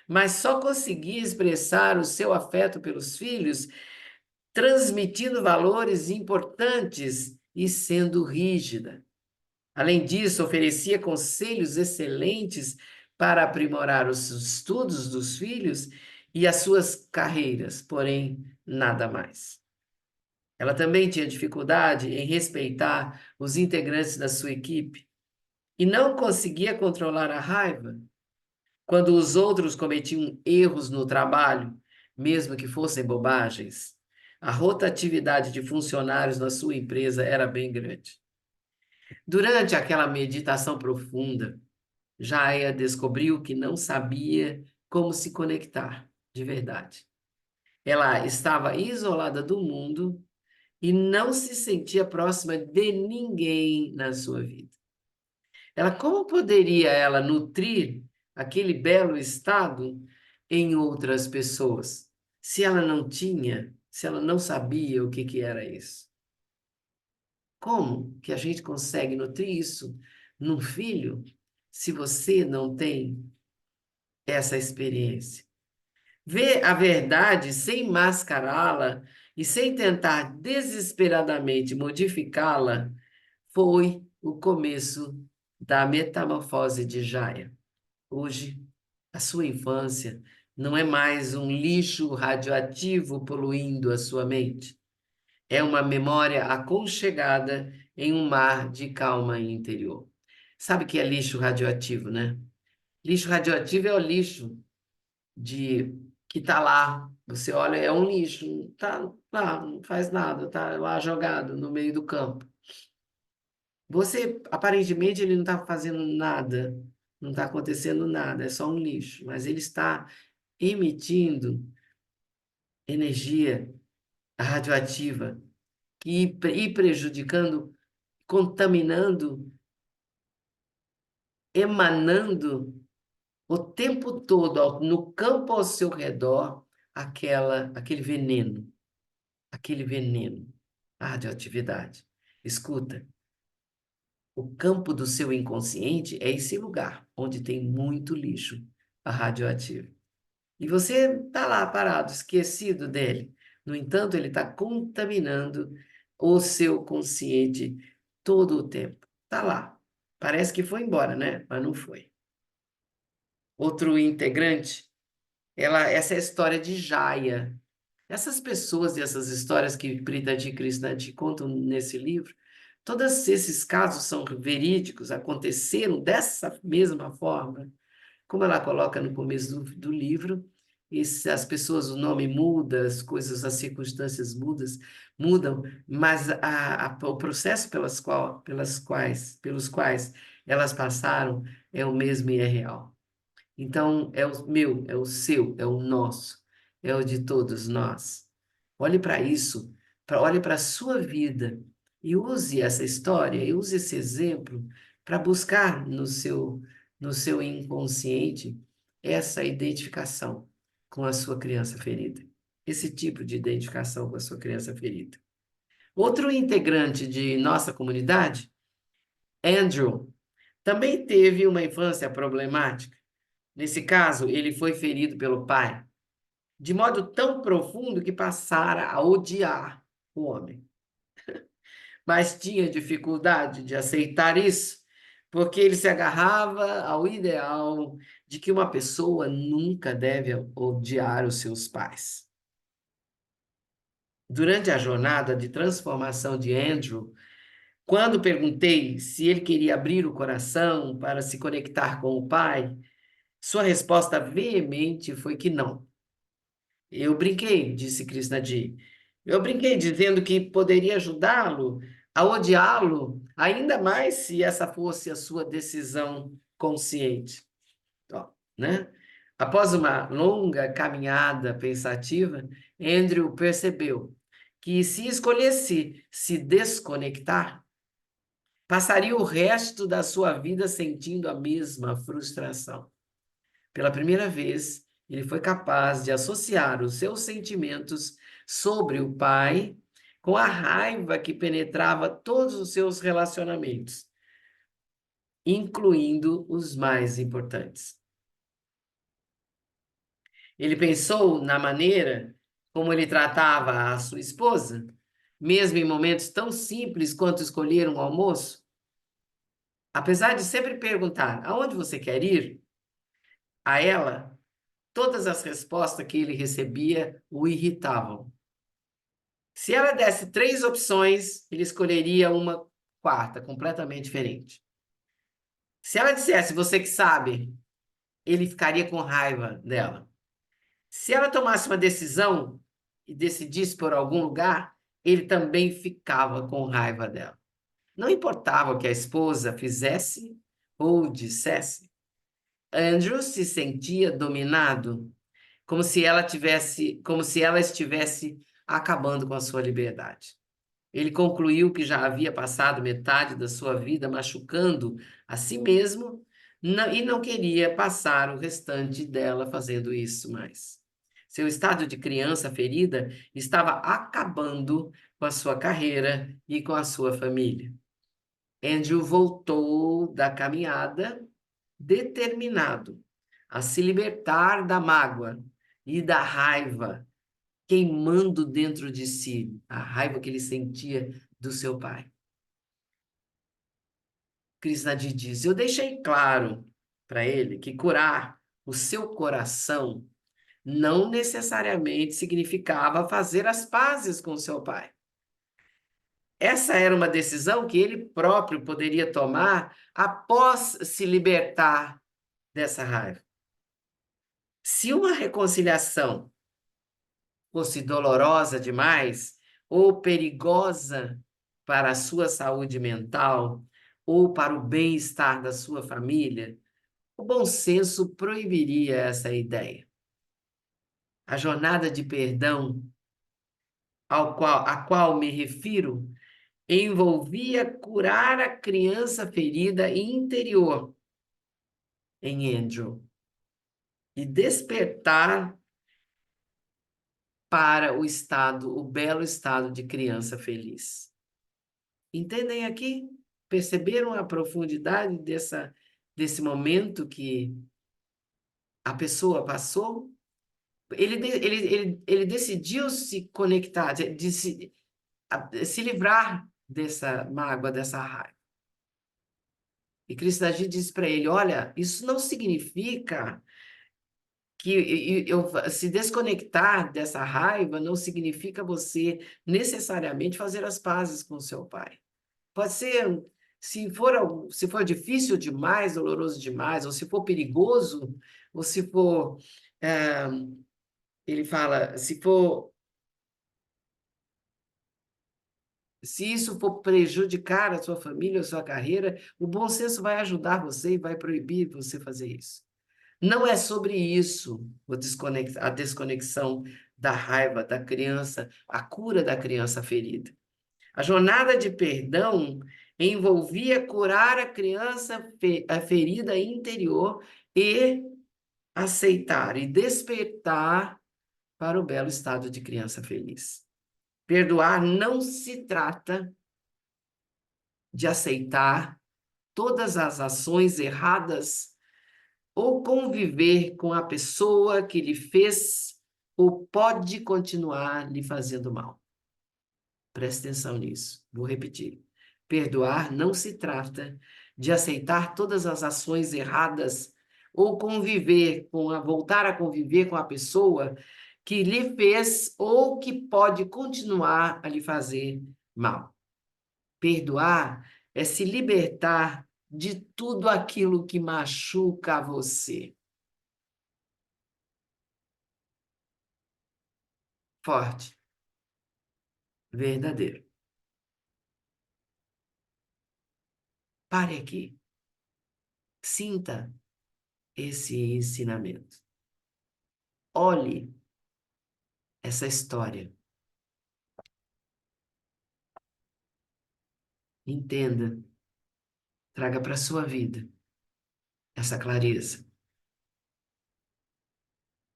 Speaker 1: mas só conseguia expressar o seu afeto pelos filhos transmitindo valores importantes e sendo rígida. Além disso, oferecia conselhos excelentes para aprimorar os estudos dos filhos e as suas carreiras, porém, nada mais. Ela também tinha dificuldade em respeitar os integrantes da sua equipe e não conseguia controlar a raiva quando os outros cometiam erros no trabalho, mesmo que fossem bobagens. A rotatividade de funcionários na sua empresa era bem grande. Durante aquela meditação profunda, Jaya descobriu que não sabia como se conectar de verdade. Ela estava isolada do mundo e não se sentia próxima de ninguém na sua vida. Como poderia ela nutrir aquele belo estado em outras pessoas, se ela não tinha, se ela não sabia o que era isso? Como que a gente consegue nutrir isso num filho se você não tem essa experiência? Ver a verdade sem mascará-la e sem tentar desesperadamente modificá-la foi o começo da metamorfose de Jaya. Hoje, a sua infância não é mais um lixo radioativo poluindo a sua mente. É uma memória aconchegada em um mar de calma interior. Sabe o que é lixo radioativo, né? Lixo radioativo é o lixo de que está lá. Você olha, é um lixo, está lá, não faz nada, está lá jogado no meio do campo. Você, aparentemente, ele não está fazendo nada, não está acontecendo nada, é só um lixo, mas ele está emitindo energia radioativa e prejudicando, contaminando, emanando o tempo todo no campo ao seu redor aquele veneno, a radioatividade. Escuta, O campo do seu inconsciente é esse lugar onde tem muito lixo radioativo. E você está lá parado, esquecido dele. No entanto, ele está contaminando o seu consciente todo o tempo. Está lá. Parece que foi embora, né? Mas não foi. Outro integrante, essa é a história de Jaya. Essas pessoas e essas histórias que Prita Krishna te contam nesse livro, todos esses casos são verídicos, aconteceram dessa mesma forma. Como ela coloca no começo do livro, as pessoas, o nome muda, as coisas, as circunstâncias mudam, mas o processo pelos quais elas passaram é o mesmo e é real. Então, é o meu, é o seu, é o nosso, é o de todos nós. Olhe para isso, olhe para a sua vida e use essa história, e use esse exemplo para buscar no seu inconsciente essa identificação com a sua criança ferida. Esse tipo de identificação com a sua criança ferida. Outro integrante de nossa comunidade, Andrew, também teve uma infância problemática. Nesse caso, ele foi ferido pelo pai, de modo tão profundo que passara a odiar o homem. Mas tinha dificuldade de aceitar isso, porque ele se agarrava ao ideal de que uma pessoa nunca deve odiar os seus pais. Durante a jornada de transformação de Andrew, quando perguntei se ele queria abrir o coração para se conectar com o pai, sua resposta veemente foi que não. Eu brinquei, disse Krishnadi. Eu brinquei dizendo que poderia ajudá-lo a odiá-lo ainda mais se essa fosse a sua decisão consciente. Ó, né? Após uma longa caminhada pensativa, Andrew percebeu que se escolhesse se desconectar, passaria o resto da sua vida sentindo a mesma frustração. Pela primeira vez, ele foi capaz de associar os seus sentimentos sobre o pai com a raiva que penetrava todos os seus relacionamentos, incluindo os mais importantes. Ele pensou na maneira como ele tratava a sua esposa, mesmo em momentos tão simples quanto escolher um almoço. Apesar de sempre perguntar aonde você quer ir, a ela, todas as respostas que ele recebia o irritavam. Se ela desse 3 opções, ele escolheria uma quarta, completamente diferente. Se ela dissesse, você que sabe, ele ficaria com raiva dela. Se ela tomasse uma decisão e decidisse por algum lugar, ele também ficava com raiva dela. Não importava o que a esposa fizesse ou dissesse, Andrew se sentia dominado, como se ela estivesse acabando com a sua liberdade. Ele concluiu que já havia passado metade da sua vida machucando a si mesmo e não queria passar o restante dela fazendo isso mais. Seu estado de criança ferida estava acabando com a sua carreira e com a sua família. Andrew voltou da caminhada determinado a se libertar da mágoa e da raiva queimando dentro de si, a raiva que ele sentia do seu pai. Krishnadi diz: eu deixei claro para ele que curar o seu coração não necessariamente significava fazer as pazes com seu pai. Essa era uma decisão que ele próprio poderia tomar após se libertar dessa raiva. Se uma reconciliação fosse dolorosa demais ou perigosa para a sua saúde mental ou para o bem-estar da sua família, o bom senso proibiria essa ideia. A jornada de perdão a qual me refiro envolvia curar a criança ferida interior em Andrew e despertar para o belo estado de criança feliz. Entendem aqui? perceberam a profundidade desse momento que a pessoa passou? Ele decidiu se conectar, se livrar dessa mágoa, dessa raiva. E Krishna disse para ele: olha, isso não significa que se desconectar dessa raiva não significa você necessariamente fazer as pazes com seu pai. Pode ser, se for difícil demais, doloroso demais, ou se for perigoso, ou se for, eh, ele fala, se isso for prejudicar a sua família, a sua carreira, o bom senso vai ajudar você e vai proibir você fazer isso. Não é sobre isso a desconexão da raiva da criança, a cura da criança ferida. A jornada de perdão envolvia curar a criança a ferida interior e aceitar e despertar para o belo estado de criança feliz. Perdoar não se trata de aceitar todas as ações erradas ou conviver com a pessoa que lhe fez ou pode continuar lhe fazendo mal. Preste atenção nisso. Vou repetir. Perdoar não se trata de aceitar todas as ações erradas ou voltar a conviver com a pessoa que lhe fez ou que pode continuar a lhe fazer mal. Perdoar é se libertar de tudo aquilo que machuca você. Forte, verdadeiro. Pare aqui. Sinta esse ensinamento. Olhe essa história. Entenda. Traga para a sua vida essa clareza.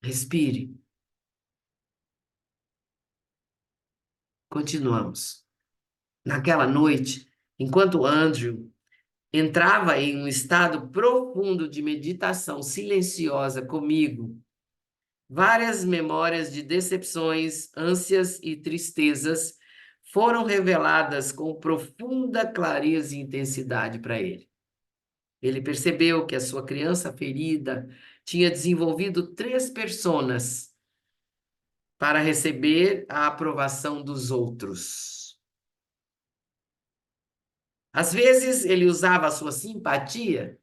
Speaker 1: Respire. Continuamos. Naquela noite, enquanto Andrew entrava em um estado profundo de meditação silenciosa comigo, várias memórias de decepções, ânsias e tristezas foram reveladas com profunda clareza e intensidade para ele. Ele percebeu que a sua criança ferida tinha desenvolvido 3 personas para receber a aprovação dos outros. Às vezes, ele usava a sua simpatia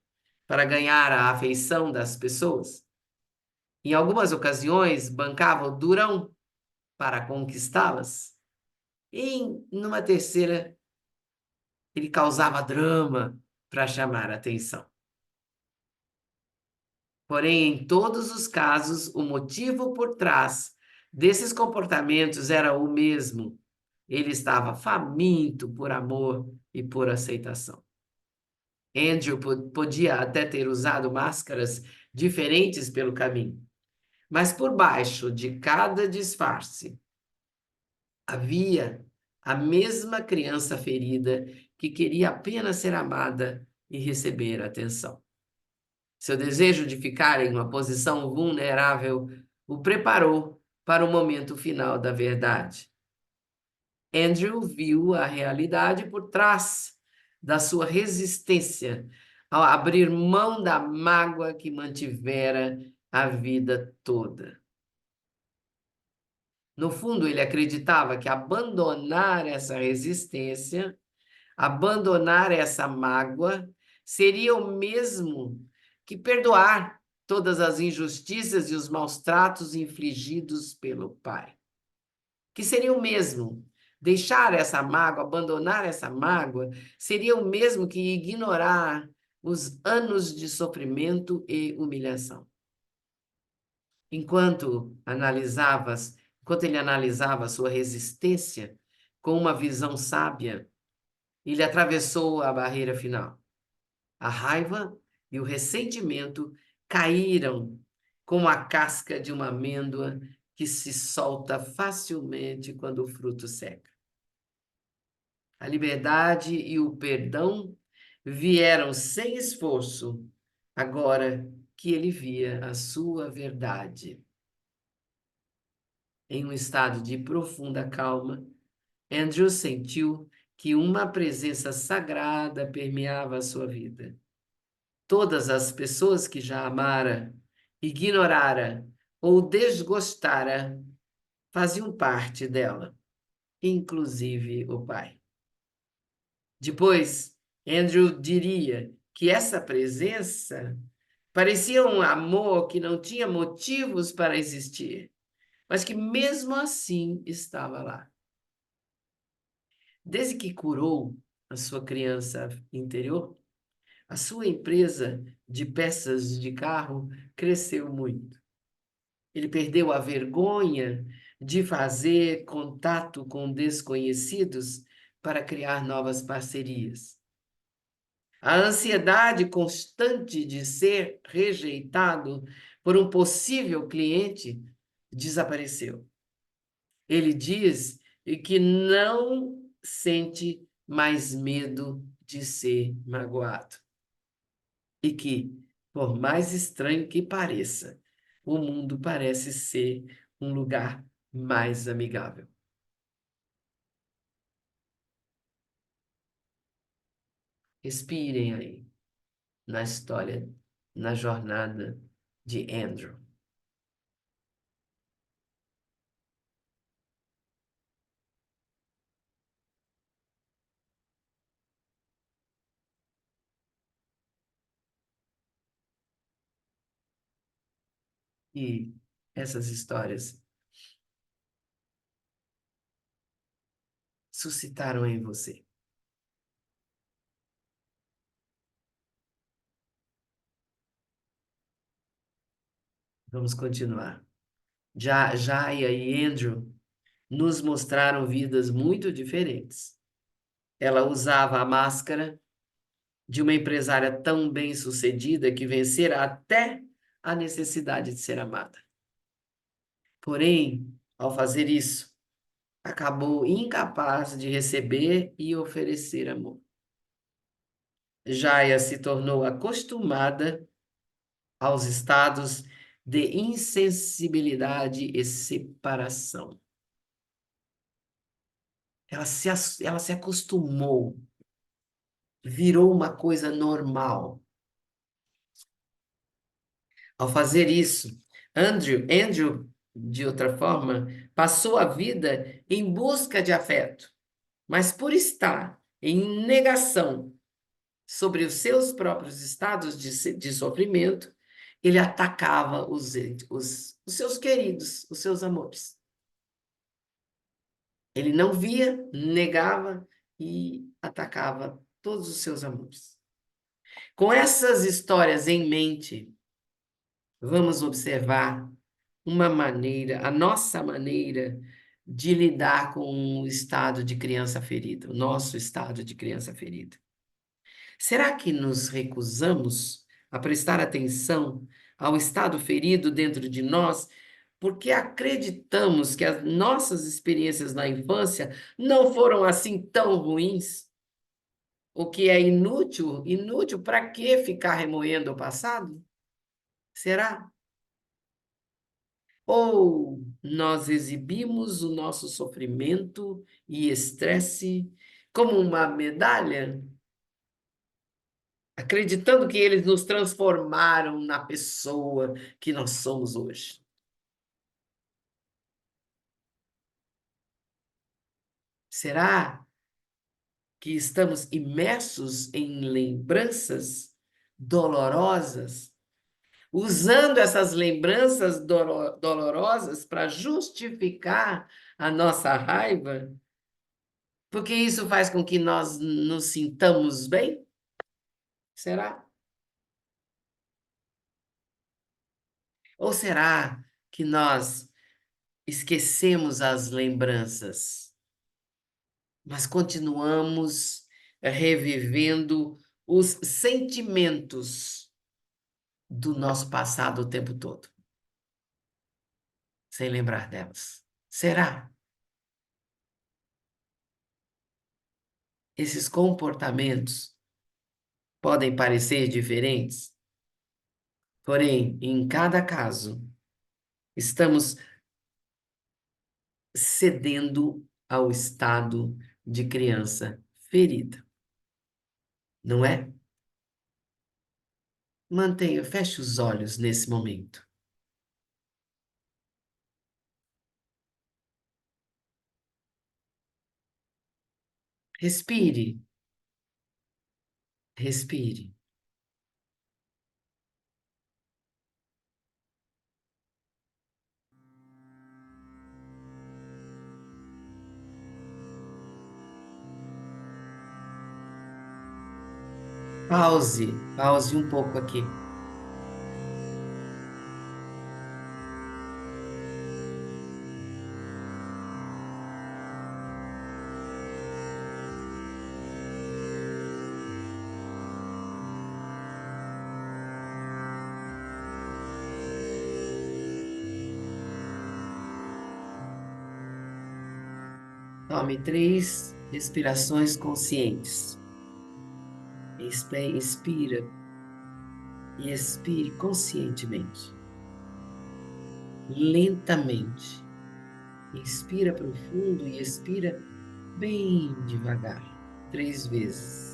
Speaker 1: para ganhar a afeição das pessoas. Em algumas ocasiões, bancava o durão para conquistá-las. E, numa terceira, ele causava drama para chamar a atenção. Porém, em todos os casos, o motivo por trás desses comportamentos era o mesmo. Ele estava faminto por amor e por aceitação. Andrew podia até ter usado máscaras diferentes pelo caminho, mas por baixo de cada disfarce havia a mesma criança ferida que queria apenas ser amada e receber atenção. Seu desejo de ficar em uma posição vulnerável o preparou para o momento final da verdade. Andrew viu a realidade por trás da sua resistência ao abrir mão da mágoa que mantivera a vida toda. No fundo, ele acreditava que abandonar essa resistência, abandonar essa mágoa, seria o mesmo que perdoar todas as injustiças e os maus tratos infligidos pelo pai. Que seria o mesmo deixar essa mágoa, abandonar essa mágoa, seria o mesmo que ignorar os anos de sofrimento e humilhação. Enquanto ele analisava a sua resistência com uma visão sábia, ele atravessou a barreira final. A raiva e o ressentimento caíram como a casca de uma amêndoa que se solta facilmente quando o fruto seca. A liberdade e o perdão vieram sem esforço, agora que ele via a sua verdade. Em um estado de profunda calma, Andrew sentiu que uma presença sagrada permeava a sua vida. Todas as pessoas que já amara, ignorara ou desgostara faziam parte dela, inclusive o pai. Depois, Andrew diria que essa presença parecia um amor que não tinha motivos para existir, mas que mesmo assim estava lá. Desde que curou a sua criança interior, a sua empresa de peças de carro cresceu muito. Ele perdeu a vergonha de fazer contato com desconhecidos para criar novas parcerias. A ansiedade constante de ser rejeitado por um possível cliente desapareceu. Ele diz que não sente mais medo de ser magoado. E que, por mais estranho que pareça, o mundo parece ser um lugar mais amigável. Respirem aí na história, na jornada de Andrew. E essas histórias suscitaram em você. Vamos continuar. Jaya e Andrew nos mostraram vidas muito diferentes. Ela usava a máscara de uma empresária tão bem-sucedida que vencera até a necessidade de ser amada. Porém, ao fazer isso, acabou incapaz de receber e oferecer amor. Jaya se tornou acostumada aos estados de insensibilidade e separação. Ela se acostumou, virou uma coisa normal. Ao fazer isso, Andrew, de outra forma, passou a vida em busca de afeto, mas por estar em negação sobre os seus próprios estados de sofrimento, ele atacava os seus queridos, os seus amores. Ele não via, negava e atacava todos os seus amores. Com essas histórias em mente, vamos observar a nossa maneira de lidar com o estado de criança ferida, o nosso estado de criança ferida. Será que nos recusamos a prestar atenção ao estado ferido dentro de nós porque acreditamos que as nossas experiências na infância não foram assim tão ruins? O que é inútil? Inútil para que ficar remoendo o passado? Será? Ou nós exibimos o nosso sofrimento e estresse como uma medalha, acreditando que eles nos transformaram na pessoa que nós somos hoje? Será que estamos imersos em lembranças dolorosas, usando essas lembranças dolorosas para justificar a nossa raiva? Porque isso faz com que nós nos sintamos bem? Será? Ou será que nós esquecemos as lembranças, mas continuamos revivendo os sentimentos do nosso passado o tempo todo, sem lembrar delas? Será? Esses comportamentos podem parecer diferentes, porém, em cada caso, estamos cedendo ao estado de criança ferida, não é? Mantenha, feche os olhos nesse momento. Respire, respire. Pause um pouco aqui. Tome 3 respirações conscientes. Inspira e expire conscientemente, lentamente. Inspira profundo e expira bem devagar, 3 vezes.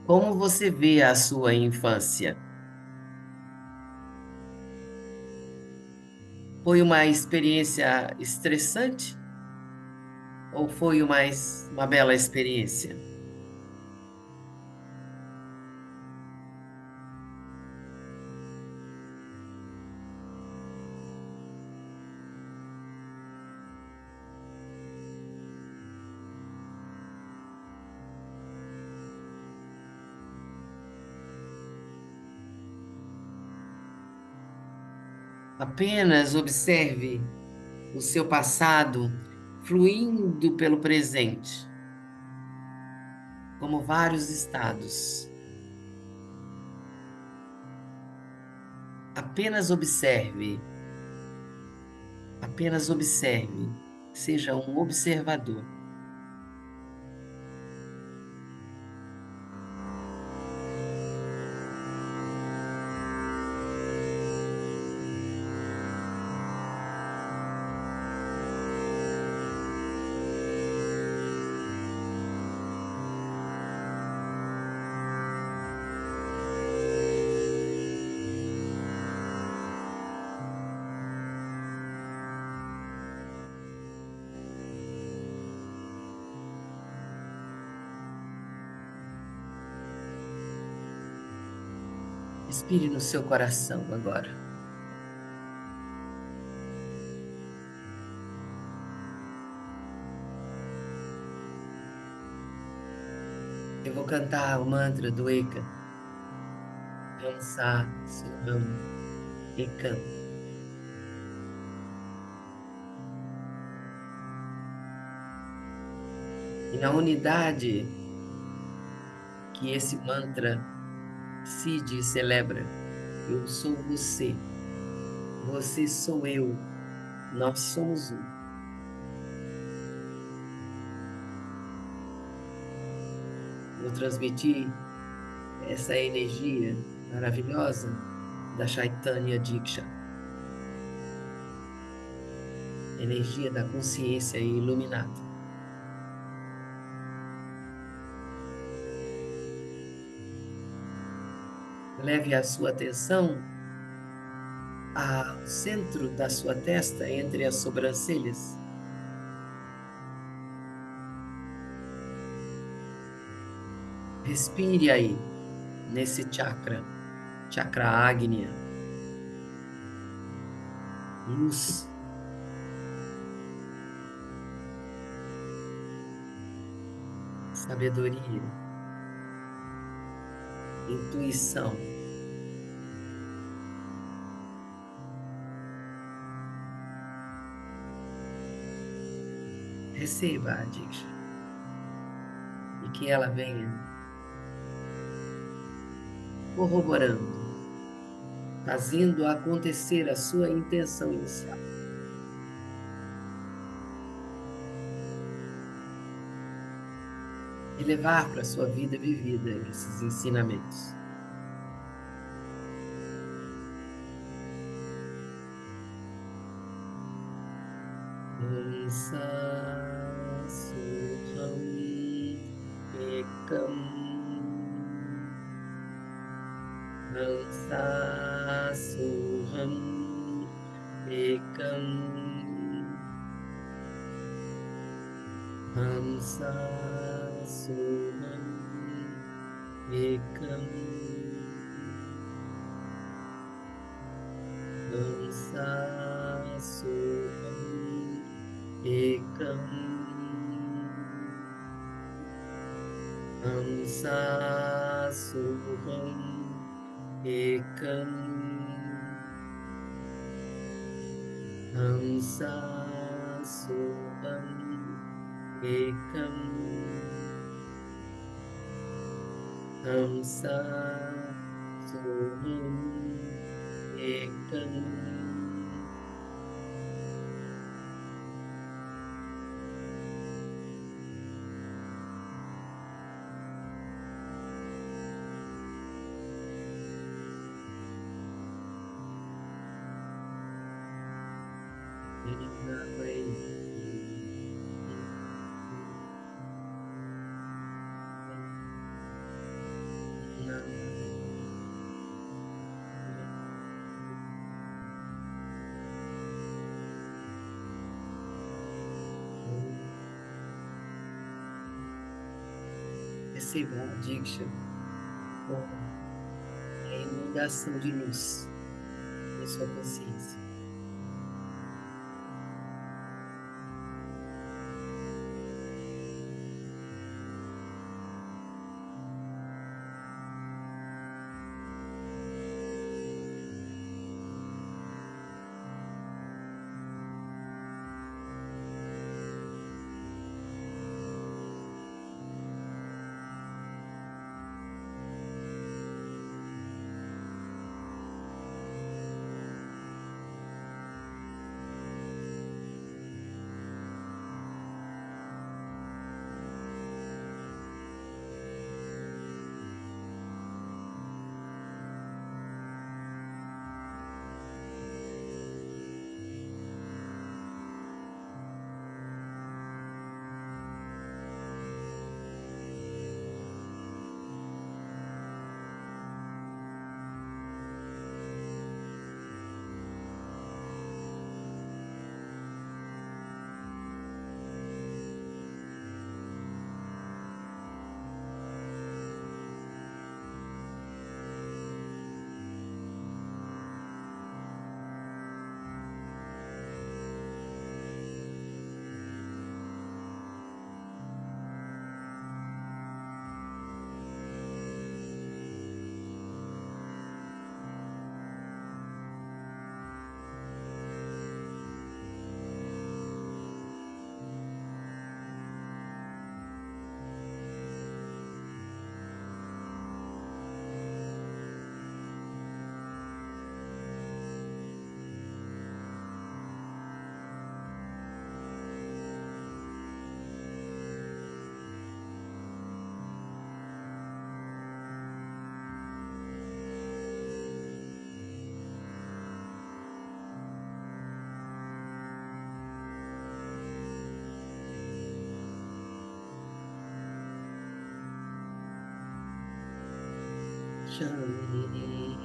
Speaker 1: Como você vê a sua infância? Foi uma experiência estressante ou foi uma bela experiência? Apenas observe o seu passado fluindo pelo presente, como vários estados. Apenas observe, apenas observe, seja um observador. Respire no seu coração agora. Eu vou cantar o mantra do Eka. Dançar, Soham, Ekam. E na unidade que esse mantra cide e celebra, eu sou você, você sou eu, nós somos um. Vou transmitir essa energia maravilhosa da Chaitanya Diksha, energia da consciência iluminada. Leve a sua atenção ao centro da sua testa, entre as sobrancelhas. Respire aí, nesse chakra, chakra Agnya. luz, sabedoria, intuição. Receba a Diksha e que ela venha corroborando, fazendo acontecer a sua intenção inicial. E levar para a sua vida vivida esses ensinamentos. Soham ekam soham ekam soham ekam soham ekam soham ekam soham ekam soham ekam. Receba a Diksha como a inundação de luz na sua consciência. Shanti,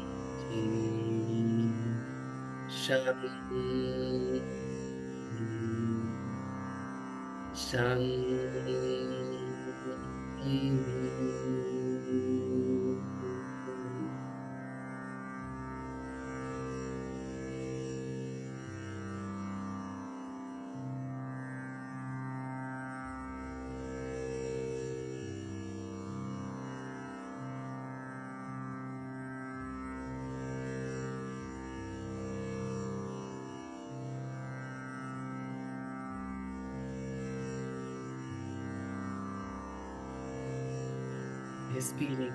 Speaker 1: Shanti. Respirem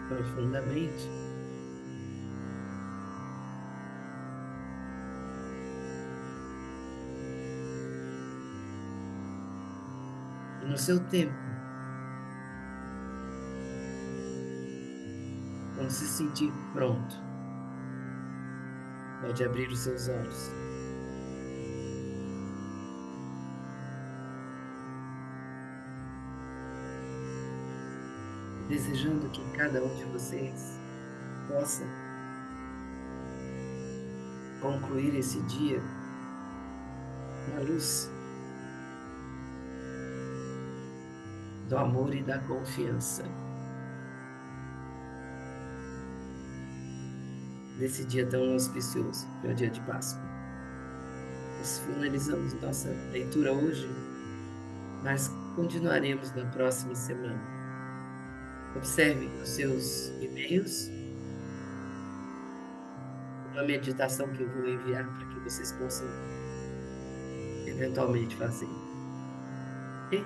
Speaker 1: profundamente. E no seu tempo, quando se sentir pronto, pode abrir os seus olhos. Desejando que cada um de vocês possa concluir esse dia na luz do amor e da confiança. Nesse dia tão auspicioso, que é o dia de Páscoa. Nós finalizamos nossa leitura hoje, mas continuaremos na próxima semana. Observe os seus e-mails, uma meditação que eu vou enviar para que vocês possam eventualmente fazer. Ok?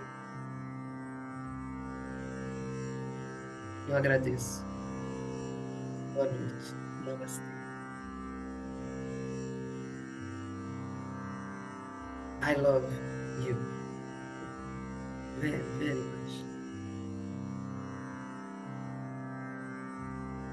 Speaker 1: Eu agradeço. Boa noite. Namastê. I love you very, very much.